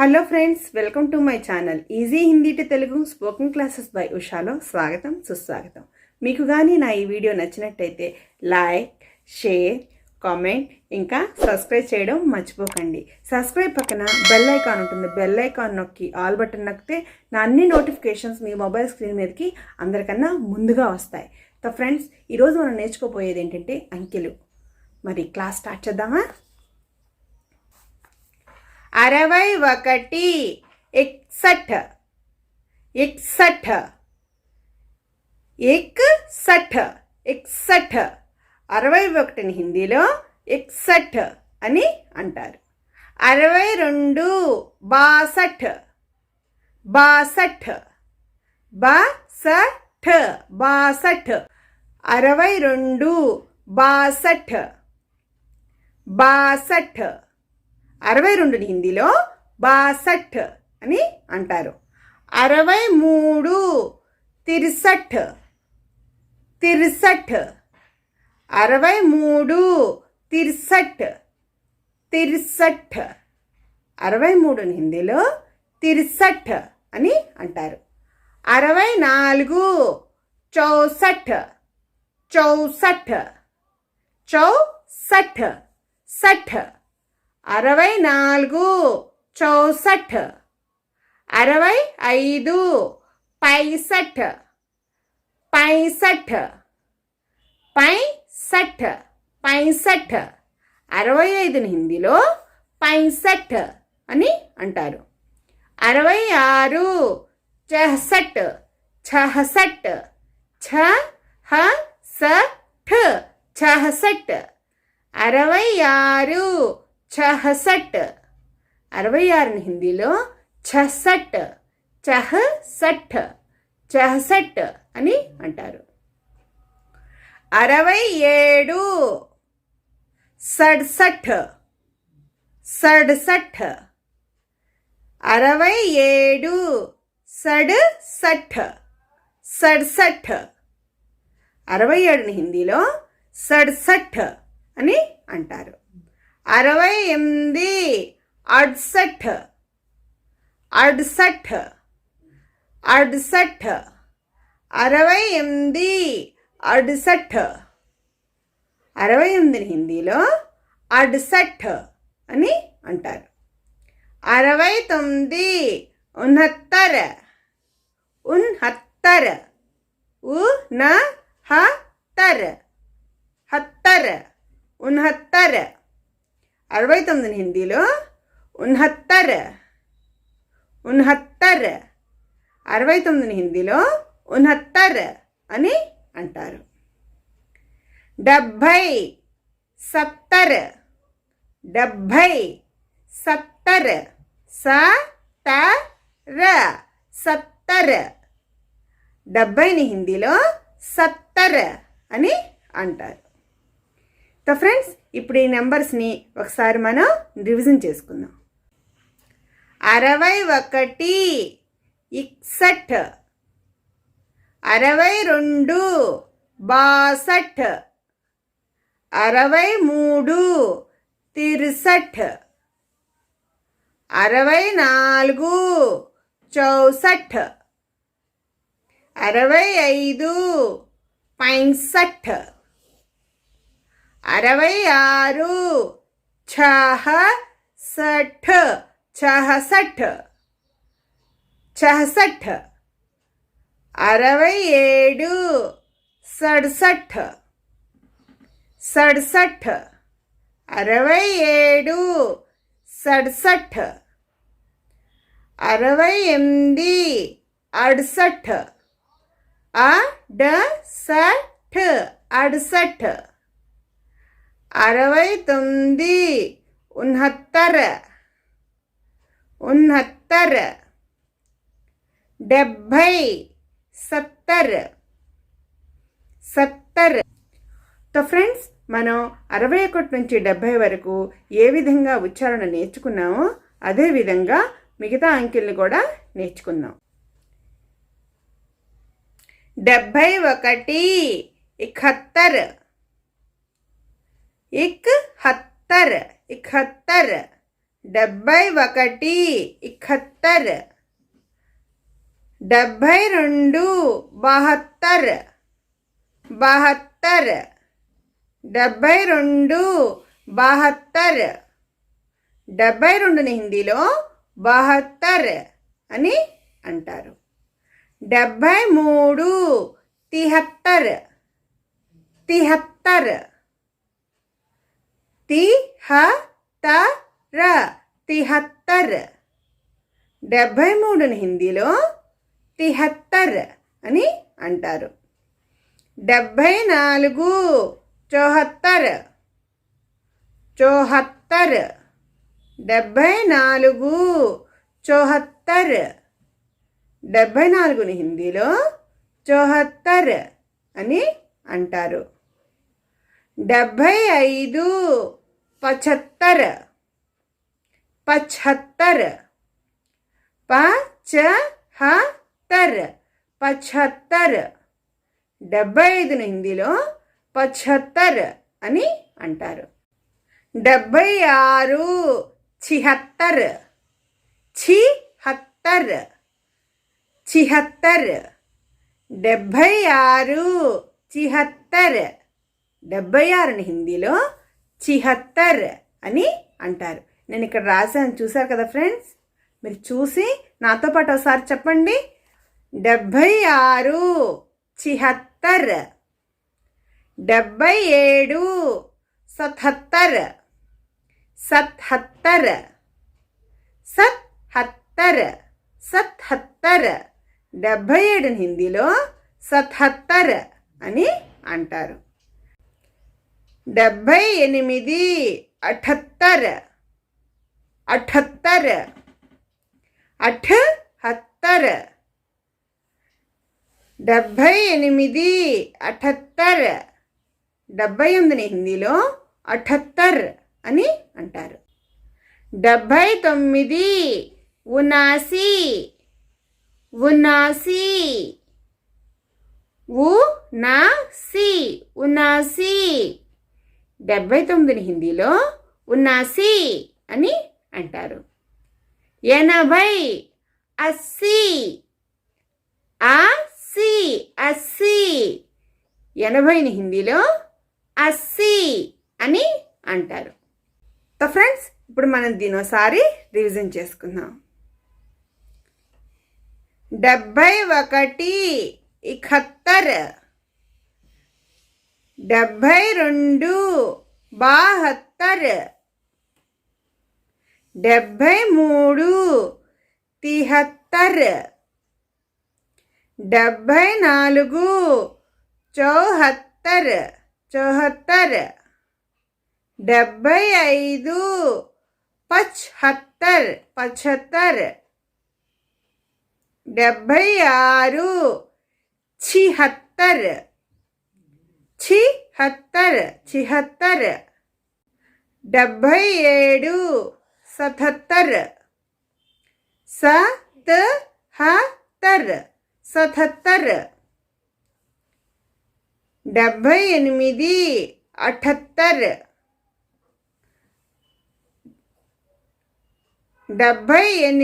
Hello friends, welcome to my channel easy Hindi to Telugu spoken classes by ఉషాలో స్వాగతం సుస్వాగతం. మీకు కానీ నా ఈ వీడియో నచ్చినట్టయితే లైక్, షేర్, కామెంట్ ఇంకా సబ్స్క్రైబ్ చేయడం మర్చిపోకండి. సబ్స్క్రైబ్ పక్కన బెల్ ఐకాన్ ఉంటుంది. బెల్ ఐకాన్ నొక్కి ఆల్ బటన్ నొక్కితే నా అన్ని నోటిఫికేషన్స్ మీ మొబైల్ స్క్రీన్ మీదకి అందరికన్నా ముందుగా వస్తాయి. సో ఫ్రెండ్స్, ఈరోజు మనం నేర్చుకోపోయేది ఏంటంటే అంకెలు. మరి క్లాస్ స్టార్ట్ చేద్దామా? 61 61 61 61 61 61ని హిందీలో 61 అని అంటారు. 62 62 62 62 62 62 62 62ని హిందీలో 62 అని అంటారు. 63 63 63 63 63 63 63ని హిందీలో 63 అని అంటారు. 64 64 64 64 60 64 64 65 65 65 65 65 65ని హిందీలో 65 అని అంటారు. 66 66 66 66 66 66 66ని హిందీలో 66 66 66 అని అంటారు. 67 67 67 67 67 67 67ని హిందీలో 67 అని అంటారు. 68 68 68 68 68 68 68ని హిందీలో 68 అని అంటారు. 69 69 69 69 69ని హిందీలో 69 69 69ని హిందీలో 69 అని అంటారు. 70 70 70 70 70 70ని హిందీలో 70 అని అంటారు. సో ఫ్రెండ్స్, ఇప్పుడు ఈ నెంబర్స్ని ఒకసారి మనం రివిజన్ చేసుకుందాం. 61 61 62 62 63 63 64 64 65 65 66 66 66 66 67 67 67 67 67 68 68 68 69 69 69 70 70 70. సో ఫ్రెండ్స్, మనం 61 నుంచి 70 వరకు ఏ విధంగా ఉచ్చారణ నేర్చుకున్నామో అదేవిధంగా మిగతా అంకెల్ని కూడా నేర్చుకుందాం. 71 71 71 71 71 71 72 72 72 72 72 72ని హిందీలో 72 అని అంటారు. 73 73 73 73 73ని హిందీలో 73 అని అంటారు. 74 74 74 74 74 74ని హిందీలో 74 అని అంటారు. 75 75 75 75 75 75ని హిందీలో 75 అని అంటారు. 76 76 76 76 76 76 76ని హిందీలో 76 అని అంటారు. నేను ఇక్కడ రాశాను, చూసారు కదా ఫ్రెండ్స్. మీరు చూసి నాతో పాటు ఒకసారి చెప్పండి. 76 76 77 77 77 77 77 77ని హిందీలో 77 అని అంటారు. 78 78 78 78 78 78 78ని హిందీలో 78 అని అంటారు. 79 79 79 79ని హిందీలో 79 అని అంటారు. 80 80 80ని హిందీలో 80 అని అంటారు. సో ఫ్రెండ్స్, ఇప్పుడు మనం దీనోసారి రివిజన్ చేసుకుందాం. 71 71 72 72 73 73 74 74 74 75 75 75 76 76 76 76 77 77 77 77 78 78 78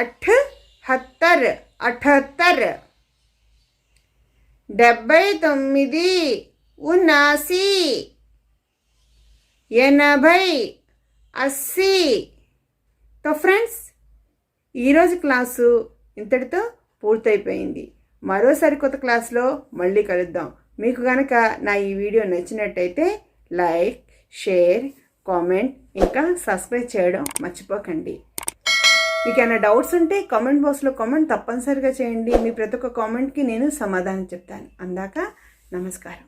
78 78 78 79 80 80. సో ఫ్రెండ్స్, ఈరోజు క్లాసు ఇంతటితో పూర్తయిపోయింది. మరోసారి కొత్త క్లాస్లో మళ్ళీ కలుద్దాం. మీకు కనుక నా ఈ వీడియో నచ్చినట్టయితే లైక్, షేర్, కామెంట్, ఇంకా సబ్స్క్రైబ్ చేయడం మర్చిపోకండి. మీకు ఏమైనా డౌట్స్ ఉంటే కామెంట్ బాక్స్లో కామెంట్ తప్పనిసరిగా చేయండి. మీ ప్రతి ఒక్క కామెంట్కి నేను సమాధానం చెప్తాను. అందాక నమస్కారం.